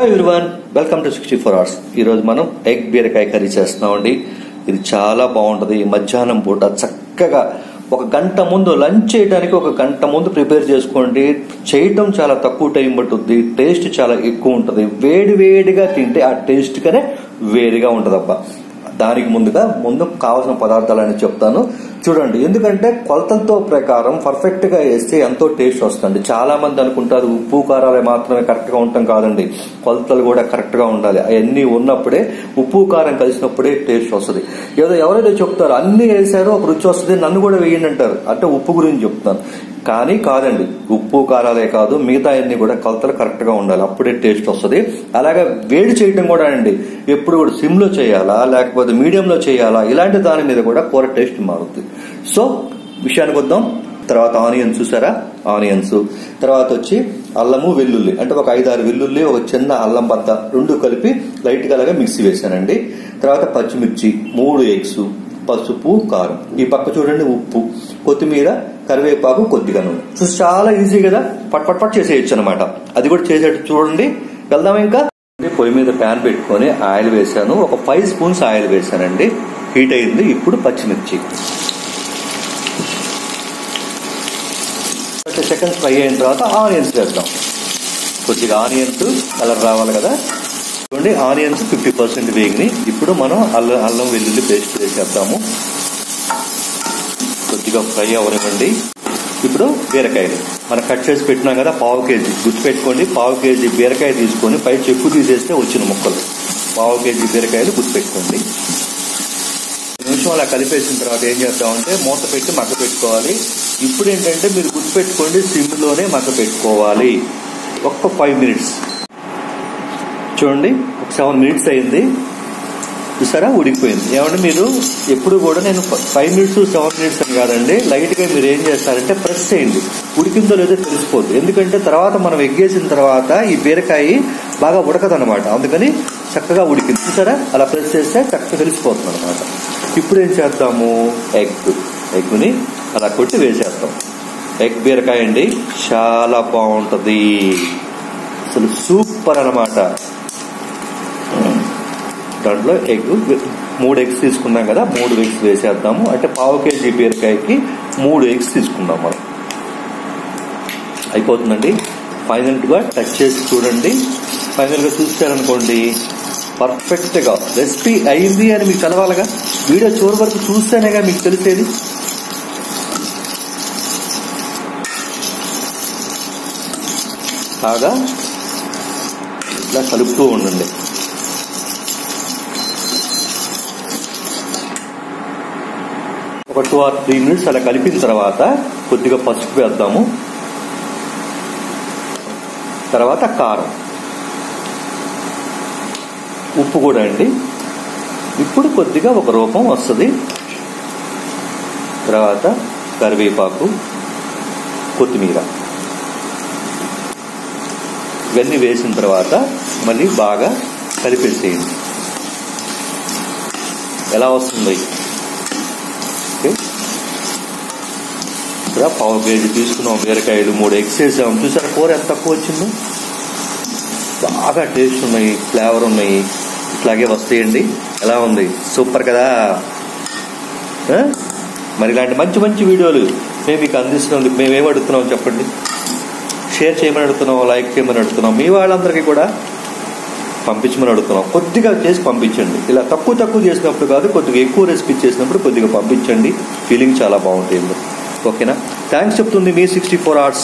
Hi everyone, welcome to 64 hours. ఈరోజు మనం egg బీరకాయ కర్రీ చేస్తున్నామండి. ఇది చాలా బాగుంటుంది. మధ్యాహ్నం పూట చక్కగా ఒక గంట ముందు, లంచ్ చేయడానికి ఒక గంట ముందు ప్రిపేర్ చేసుకోండి. చేయటం చాలా తక్కువ టైం పట్టుద్ది, టేస్ట్ చాలా ఎక్కువ ఉంటుంది. వేడి వేడిగా తింటే ఆ టేస్ట్ కనే వేడిగా ఉంటుంది అబ్బా. దానికి ముందు కావాల్సిన పదార్థాలని చెప్తాను చూడండి. ఎందుకంటే కొలతలతో ప్రకారం పర్ఫెక్ట్ గా వేస్తే ఎంతో టేస్ట్ వస్తుంది. చాలా మంది అనుకుంటారు ఉప్పు కారాలు మాత్రమే కరెక్ట్ గా ఉండటం కాదండి, కొలతలు కూడా కరెక్ట్ గా ఉండాలి. అవన్నీ ఉన్నప్పుడే, ఉప్పు కారం కలిసినప్పుడే టేస్ట్ వస్తుంది. ఎవరైతే చెప్తారు అన్ని వేసారో ఒక రుచి వస్తుంది, నన్ను కూడా వేయండి అంటారు. అంటే ఉప్పు గురించి చెప్తాను, కానీ కాదండి. ఉప్పు కారాలే కాదు, మిగతా అన్ని కూడా కొలతలు కరెక్ట్ గా ఉండాలి, అప్పుడే టేస్ట్ వస్తుంది. అలాగే వేడి చేయటం కూడా అండి, ఎప్పుడు కూడా సిమ్ లో చేయాలా లేకపోతే మీడియంలో చేయాలా, ఇలాంటి దాని మీద కూడా కూర టేస్ట్ మారుతుంది. సో విషయానికి వద్దాం. తర్వాత ఆనియన్స్ చూసారా, ఆనియన్స్ తర్వాత వచ్చి అల్లము వెల్లుల్లి, అంటే ఒక 5-6 వెల్లుల్లి, ఒక చిన్న అల్లం బద్ద, రెండు కలిపి లైట్ గా అలాగే మిక్సీ వేసానండి. తర్వాత పచ్చిమిర్చి, 3 ఎగ్స్, పసుపు, కారం, ఈ పక్క చూడండి ఉప్పు, కొత్తిమీర, కరివేపాకు, కొద్దిగా నూనె. చూసి చాలా ఈజీ కదా, పట్ చేసేయచ్చు అనమాట. అది కూడా చేసేట్టు చూడండి. వెళ్దాం. ఇంకా పొయ్యి మీద ప్యాన్ పెట్టుకొని ఆయిల్ వేసాను. ఒక 5 స్పూన్స్ ఆయిల్ వేసానండి. హీట్ అయింది. ఇప్పుడు పచ్చిమిర్చి 30 సెకండ్స్ ఫ్రై అయిన తర్వాత ఆనియన్స్ వేద్దాం. కొద్దిగా ఆనియన్స్ కలర్ రావాలి కదా. చూడండి, ఆనియన్స్ 50% వేగినాయి. ఇప్పుడు మనం అల్లం వెల్లుల్లి పేస్ట్ వేసేద్దాము. కొద్దిగా ఫ్రై అవనివ్వండి. ఇప్పుడు బీరకాయలు మనం కట్ చేసి పెట్టినాం కదా, 1/2 కేజీ. గుర్తుపెట్టుకోండి, 1/2 కేజీ బీరకాయ తీసుకొని పై చెక్కు తీసేస్తే వచ్చిన ముక్కలు. 1/2 కేజీ బీరకాయలు గుర్తుపెట్టుకోండి. నిమిషం అలా కలిపేసిన తర్వాత ఏం చేద్దామంటే మూత పెట్టి మగ్గ పెట్టుకోవాలి. ఇప్పుడు ఏంటంటే మీరు గుర్తుపెట్టుకోండి, సిమ్ లోనే మగ్గ పెట్టుకోవాలి. ఒక్క 5 మినిట్స్. చూడండి, ఒక 7 మినిట్స్ అయింది. చూసారా, ఉడికిపోయింది. ఏమంటే మీరు ఎప్పుడు కూడా నేను 5 మినిట్స్ 7 మినిట్స్ అని కాదండి, లైట్ గా మీరు ఏం చేస్తారంటే ప్రెస్ చేయండి. ఉడికిందో లేదో తెలిసిపోద్ది. ఎందుకంటే తర్వాత మనం ఎగ్గేసిన తర్వాత ఈ బీరకాయ బాగా ఉడకదనమాట, అందుకని చక్కగా ఉడికింది. చూసారా, అలా ప్రెస్ చేస్తే చక్కగా తెలిసిపోతుంది అనమాట. ఇప్పుడు ఏం చేద్దాము, ఎగ్ని అలా కొట్టి వేసేద్దాం. ఎగ్ బీరకాయ అండి, చాలా బాగుంటది, అసలు సూపర్ అనమాట. దాంట్లో 3 ఎగ్స్ తీసుకున్నాం కదా, 3 ఎగ్స్ వేసేద్దాము. అంటే 1/2 కేజీ బీరకాయకి 3 ఎగ్స్ తీసుకున్నాం మనం. అయిపోతుందండి. ఫైనల్ గా టచ్ చేసి చూడండి. ఫైనల్ గా చూసారనుకోండి, పర్ఫెక్ట్ గా రెసిపీ అయింది అని మీకు తెలవాలిగా. వీడియో చివరి వరకు చూస్తేనేగా మీకు తెలిసేది. బాగా ఇట్లా కలుపుతూ ఉండండి. ఒక 2 or 3 మినిట్స్ అలా కలిపిన తర్వాత కొద్దిగా పసుపు వేద్దాము. తర్వాత కారం, ఉప్పు కూడా అండి. ఇప్పుడు కొద్దిగా ఒక రూపం వస్తుంది. తర్వాత కరివేపాకు, కొత్తిమీర, ఇవన్నీ వేసిన తర్వాత మళ్ళీ బాగా కలిపేసేయండి. ఎలా వస్తుంది? ఇక్కడ 1/2 కేజీ తీసుకున్నాం బీరకాయలు, 3 ఎగ్స్ వేసాం. చూసారా కూర ఎంత తక్కువ వచ్చిందో. బాగా టేస్ట్ ఉన్నాయి, ఫ్లేవర్ ఉన్నాయి, ఇట్లాగే వస్తాయండి. ఎలా ఉంది? సూపర్ కదా. మరి ఇలాంటి మంచి మంచి వీడియోలు మేము మీకు అందిస్తున్నాం. మేమేం అడుగుతున్నాం చెప్పండి? షేర్ చేయమని అడుగుతున్నాం, లైక్ చేయమని అడుగుతున్నాం, మీ వాళ్ళందరికీ కూడా పంపించమని అడుగుతున్నాం. కొద్దిగా చేసి పంపించండి. ఇలా తక్కువ చేసినప్పుడు కాదు, కొద్దిగా ఎక్కువ రెసిపీ చేసినప్పుడు కొద్దిగా పంపించండి. ఫీలింగ్ చాలా బాగుంటుంది. ఓకేనా? థ్యాంక్స్ చెప్తుంది మీ 64 అవర్స్.